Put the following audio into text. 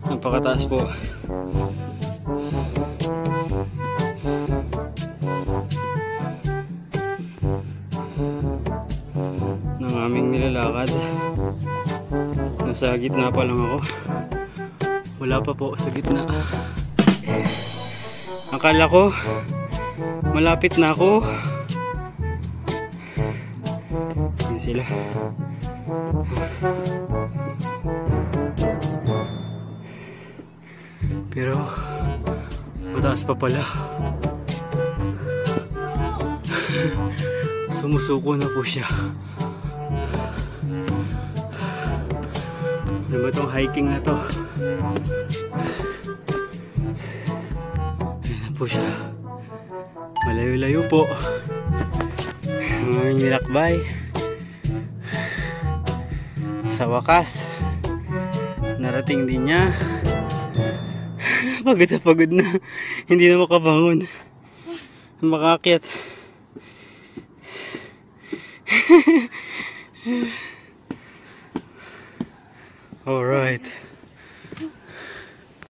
Napakataas po. Ng aming nilalakad. Nasa gitna pa lang ako. Wala pa po sa gitna. Akala ko malapit na ako. Yan sila. Pero mataas pa pala. Sumusuko na po siya. Ano ba itong hiking na to? Ayan na po siya. Malayo-layo po ang aming nilakbay. Sa wakas narating din niya. Pagod na pagod na. Hindi na makabangon. Makaakyat. Alright.